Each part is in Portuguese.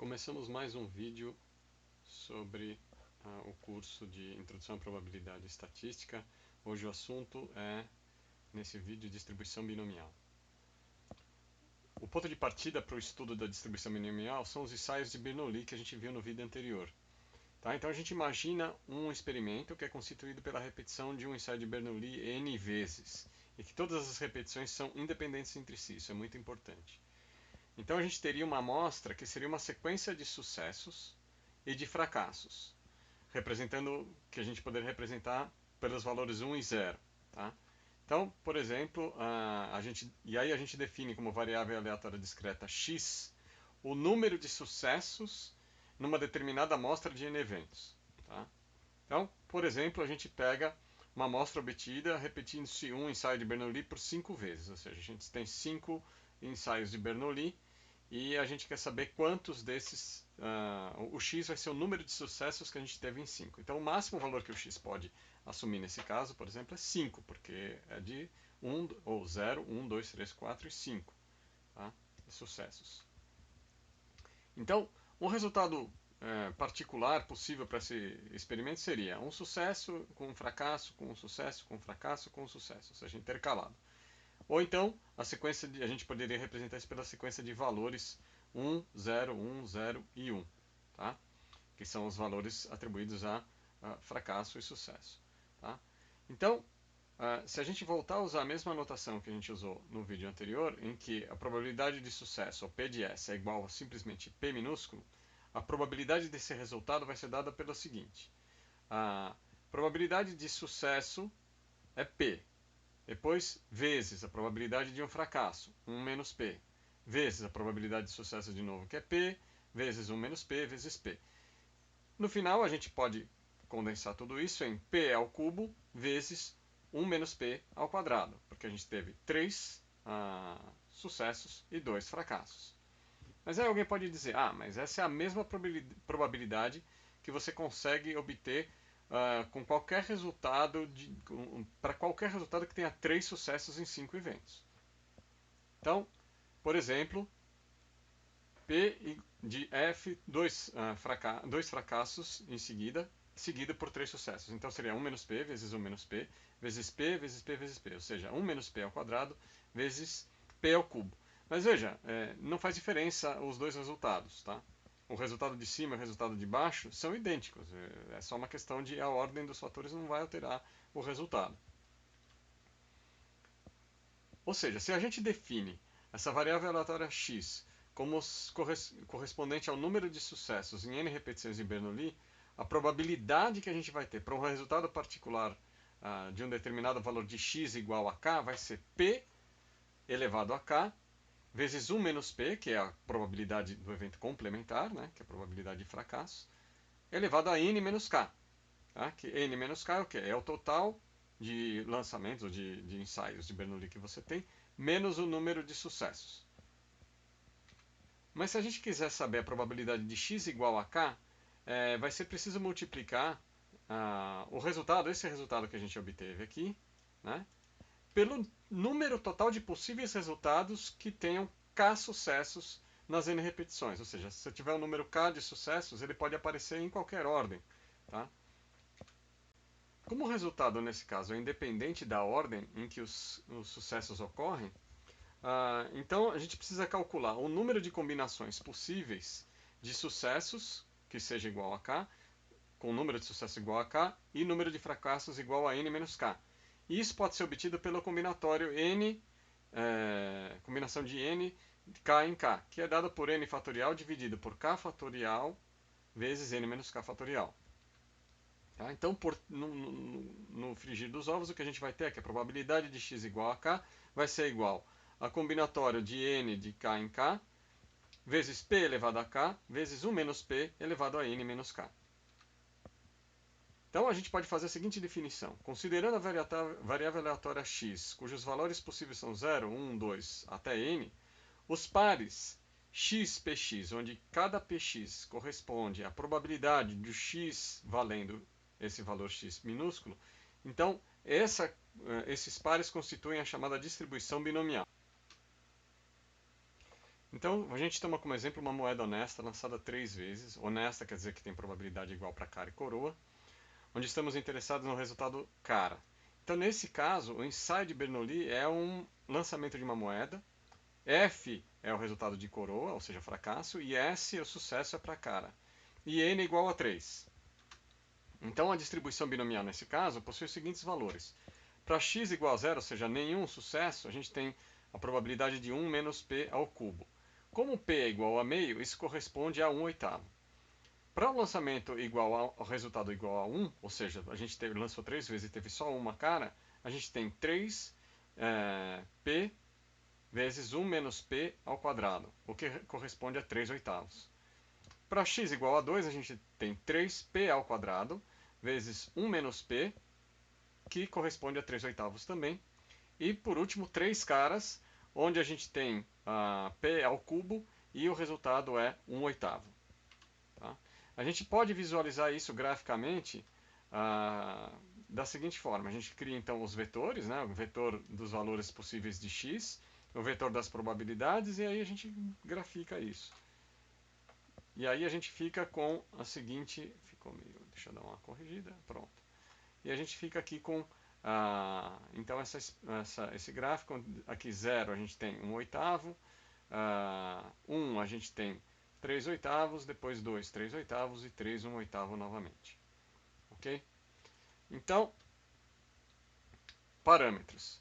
Começamos mais um vídeo sobre o curso de Introdução à Probabilidade e Estatística. Hoje o assunto é, nesse vídeo, distribuição binomial. O ponto de partida para o estudo da distribuição binomial são os ensaios de Bernoulli que a gente viu no vídeo anterior. Tá? Então a gente imagina um experimento que é constituído pela repetição de um ensaio de Bernoulli n vezes, e que todas as repetições são independentes entre si, isso é muito importante. Então a gente teria uma amostra que seria uma sequência de sucessos e de fracassos, representando que a gente poderia representar pelos valores 1 e 0. Tá? Então, por exemplo, aí a gente define como variável aleatória discreta x o número de sucessos numa determinada amostra de n eventos. Tá? Então, por exemplo, a gente pega uma amostra obtida repetindo-se um ensaio de Bernoulli por 5 vezes, ou seja, a gente tem 5 ensaios de Bernoulli e a gente quer saber quantos desses, o x vai ser o número de sucessos que a gente teve em 5. Então o máximo valor que o x pode assumir nesse caso, por exemplo, é 5, porque é de 1 ou 0, 1, 2, 3, 4 e 5, tá? De sucessos. Então, um resultado particular possível para esse experimento seria um sucesso com um fracasso, com um sucesso, com um fracasso, com um sucesso, ou seja, intercalado. Ou então, a gente poderia representar isso pela sequência de valores 1, 0, 1, 0 e 1, tá? Que são os valores atribuídos a fracasso e sucesso. Tá? Então, se a gente voltar a usar a mesma notação que a gente usou no vídeo anterior, em que a probabilidade de sucesso, ou P de S, é igual a simplesmente P minúsculo, a probabilidade desse resultado vai ser dada pelo seguinte. A probabilidade de sucesso é P. Depois, vezes a probabilidade de um fracasso, 1 menos P. Vezes a probabilidade de sucesso de novo, que é P, vezes 1 menos P, vezes P. No final, a gente pode condensar tudo isso em P ao cubo vezes 1 menos P ao quadrado, porque a gente teve 3 sucessos e 2 fracassos. Mas aí alguém pode dizer, mas essa é a mesma probabilidade que você consegue obter com qualquer resultado, para qualquer resultado que tenha 3 sucessos em 5 eventos. Então, por exemplo, P de F, 2 fracassos em seguida, seguido por 3 sucessos. Então seria 1 menos P vezes 1 menos P, vezes P, vezes P, vezes P. Ou seja, 1 menos P ao quadrado vezes P ao cubo. Mas veja, não faz diferença os dois resultados. Tá? O resultado de cima e o resultado de baixo são idênticos. É só uma questão de a ordem dos fatores não vai alterar o resultado. Ou seja, se a gente define essa variável aleatória x como correspondente ao número de sucessos em n repetições de Bernoulli, a probabilidade que a gente vai ter para um resultado particular de um determinado valor de x igual a k vai ser p elevado a k vezes 1 menos p, que é a probabilidade do evento complementar, né, que é a probabilidade de fracasso, elevado a n menos k. Tá? Que n menos k é o quê? É o total de lançamentos ou de ensaios de Bernoulli que você tem, menos o número de sucessos. Mas se a gente quiser saber a probabilidade de x igual a k, vai ser preciso multiplicar esse resultado que a gente obteve aqui, né, pelo número total de possíveis resultados que tenham k sucessos nas n repetições. Ou seja, se você tiver um número k de sucessos, ele pode aparecer em qualquer ordem. Tá? Como o resultado, nesse caso, é independente da ordem em que os sucessos ocorrem, então a gente precisa calcular o número de combinações possíveis de sucessos, que seja igual a k, com o número de sucessos igual a k, e número de fracassos igual a n menos k. E isso pode ser obtido pelo combinatório combinação de n de k em k, que é dado por n fatorial dividido por k fatorial vezes n menos k fatorial. Tá? Então, no frigir dos ovos, o que a gente vai ter é que a probabilidade de x igual a k vai ser igual a combinatório de n de k em k, vezes p elevado a k, vezes 1 menos p elevado a n menos k. Então, a gente pode fazer a seguinte definição. Considerando a variável aleatória x, cujos valores possíveis são 0, 1, 2 até n, os pares x, px, onde cada px corresponde à probabilidade do x valendo esse valor x minúsculo, então esses pares constituem a chamada distribuição binomial. Então, a gente toma como exemplo uma moeda honesta lançada 3 vezes. Honesta quer dizer que tem probabilidade igual para cara e coroa, onde estamos interessados no resultado cara. Então, nesse caso, o ensaio de Bernoulli é um lançamento de uma moeda, F é o resultado de coroa, ou seja, fracasso, e S, o sucesso, é para cara. E N é igual a 3. Então, a distribuição binomial, nesse caso, possui os seguintes valores. Para x igual a zero, ou seja, nenhum sucesso, a gente tem a probabilidade de 1 menos p ao cubo. Como p é igual a meio, isso corresponde a 1 oitavo. Para o lançamento igual ao resultado igual a 1, ou seja, a gente lançou 3 vezes e teve só uma cara, a gente tem 3 p vezes 1 menos p ao quadrado, o que corresponde a 3 oitavos. Para x igual a 2, a gente tem 3p ao quadrado vezes 1 menos p, que corresponde a 3 oitavos também. E por último, 3 caras, onde a gente tem p ao cubo e o resultado é 1 oitavo. Tá? A gente pode visualizar isso graficamente da seguinte forma. A gente cria então os vetores, né? O vetor dos valores possíveis de x, o vetor das probabilidades, e aí a gente grafica isso. E aí a gente fica com a seguinte... deixa eu dar uma corrigida, pronto. E a gente fica aqui com... então esse gráfico, aqui 0 a gente tem 1 oitavo, 1 a gente tem 3 oitavos, depois 2, 3 oitavos e 3, 1 oitavo novamente. Ok? Então, parâmetros.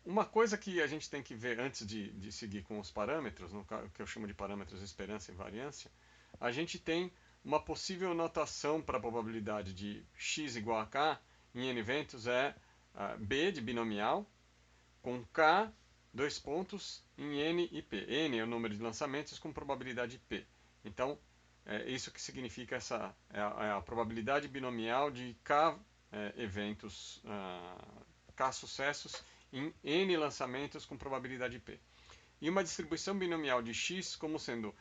Uma coisa que a gente tem que ver antes de seguir com os parâmetros, no que eu chamo de parâmetros esperança e variância, a gente tem uma possível notação para a probabilidade de x igual a k em n eventos é b de binomial, com k, dois pontos, em n e p. N é o número de lançamentos com probabilidade p. Então, é isso que significa a probabilidade binomial de k eventos, k sucessos em n lançamentos com probabilidade p. E uma distribuição binomial de x como sendo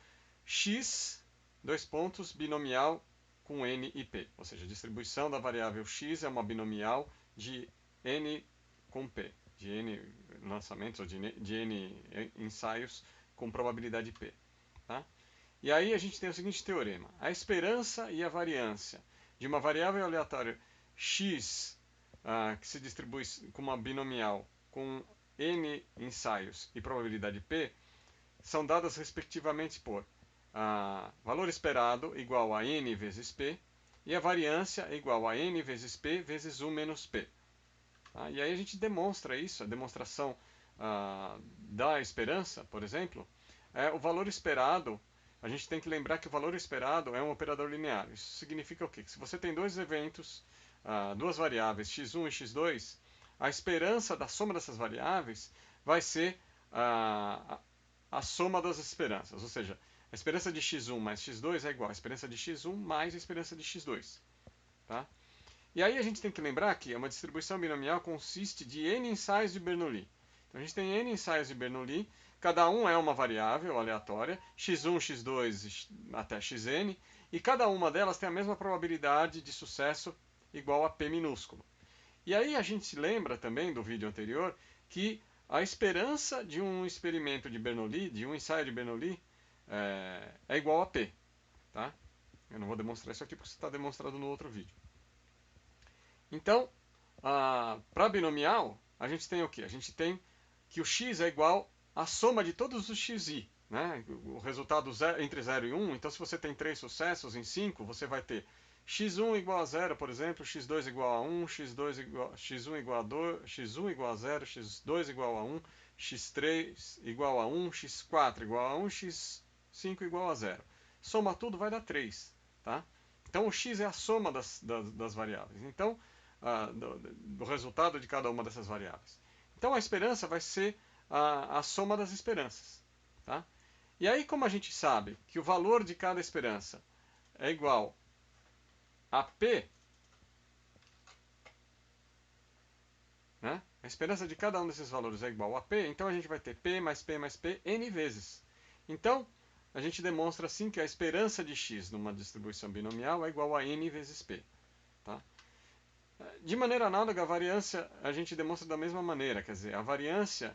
x, dois pontos, binomial com n e p. Ou seja, a distribuição da variável x é uma binomial de n com p, de n lançamentos ou de n ensaios com probabilidade p. Tá? E aí a gente tem o seguinte teorema. A esperança e a variância de uma variável aleatória x que se distribui com uma binomial com n ensaios e probabilidade p são dadas respectivamente por valor esperado igual a n vezes p e a variância igual a n vezes p vezes 1 menos p. E aí a gente demonstra isso, a demonstração da esperança, por exemplo, o valor esperado. A gente tem que lembrar que o valor esperado é um operador linear. Isso significa o quê? Que se você tem dois eventos, duas variáveis, x1 e x2, a esperança da soma dessas variáveis vai ser a soma das esperanças. Ou seja, a esperança de x1 mais x2 é igual à esperança de x1 mais a esperança de x2. Tá? E aí a gente tem que lembrar que uma distribuição binomial consiste de n ensaios de Bernoulli. Então a gente tem n ensaios de Bernoulli, cada um é uma variável aleatória, x1, x2 até xn, e cada uma delas tem a mesma probabilidade de sucesso igual a p minúsculo. E aí a gente se lembra também do vídeo anterior que a esperança de um experimento de Bernoulli, de um ensaio de Bernoulli, é igual a p. Tá? Eu não vou demonstrar isso aqui porque está demonstrado no outro vídeo. Então, para binomial, a gente tem o quê? A gente tem que o x é igual à soma de todos os xi. Né? O resultado entre 0 e 1. Então, se você tem 3 sucessos em 5, você vai ter x1 igual a 0, por exemplo, x2 igual a 1, x1 igual a 2, x1 igual a 0, x2 igual a 1, x3 igual a 1, x4 igual a 1, x5 igual a 0. Soma tudo, vai dar 3. Tá? Então, o x é a soma das variáveis. Então, do resultado de cada uma dessas variáveis. Então, a esperança vai ser a soma das esperanças. Tá? E aí, como a gente sabe que o valor de cada esperança é igual a P, né? A esperança de cada um desses valores é igual a P, então a gente vai ter P mais P mais P n vezes. Então, a gente demonstra assim que a esperança de x numa distribuição binomial é igual a n vezes P. Tá? De maneira análoga, a variância a gente demonstra da mesma maneira, quer dizer, a variância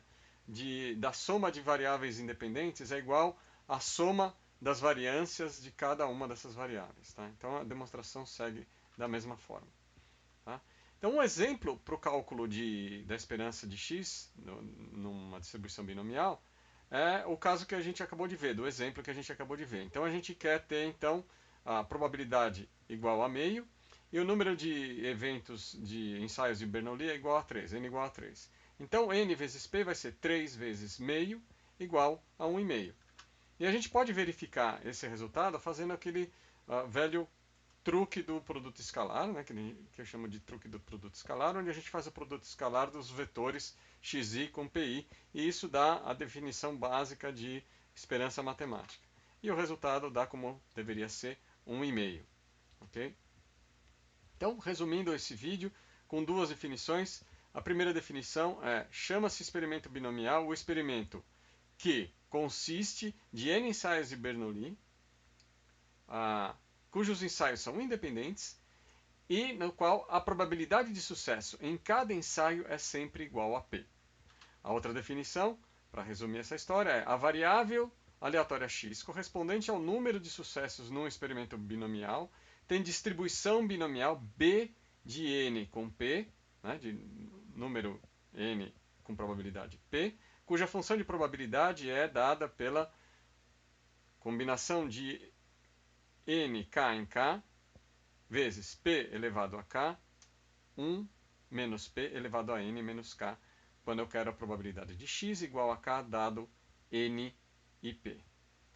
da soma de variáveis independentes é igual à soma das variâncias de cada uma dessas variáveis. Tá? Então a demonstração segue da mesma forma. Tá? Então, um exemplo para o cálculo da esperança de x numa distribuição binomial é o caso que a gente acabou de ver, do exemplo que a gente acabou de ver. Então, a gente quer ter então a probabilidade igual a meio e o número de eventos de ensaios de Bernoulli é igual a 3, n igual a 3. Então, n vezes p vai ser 3 vezes meio igual a 1,5. E a gente pode verificar esse resultado fazendo aquele velho truque do produto escalar, né, que eu chamo de truque do produto escalar, onde a gente faz o produto escalar dos vetores xi com pi, e isso dá a definição básica de esperança matemática. E o resultado dá como deveria ser 1,5. Ok? Então, resumindo esse vídeo, com duas definições. A primeira definição é: chama-se experimento binomial o experimento que consiste de n ensaios de Bernoulli, cujos ensaios são independentes e no qual a probabilidade de sucesso em cada ensaio é sempre igual a P. A outra definição, para resumir essa história, é: a variável aleatória x correspondente ao número de sucessos num experimento binomial tem distribuição binomial B de n com P, né, de número n com probabilidade P, cuja função de probabilidade é dada pela combinação de n k em k vezes p elevado a k, 1 menos p elevado a n menos k, quando eu quero a probabilidade de x igual a k dado n e p.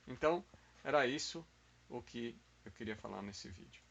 Então, era isso o que eu queria falar nesse vídeo.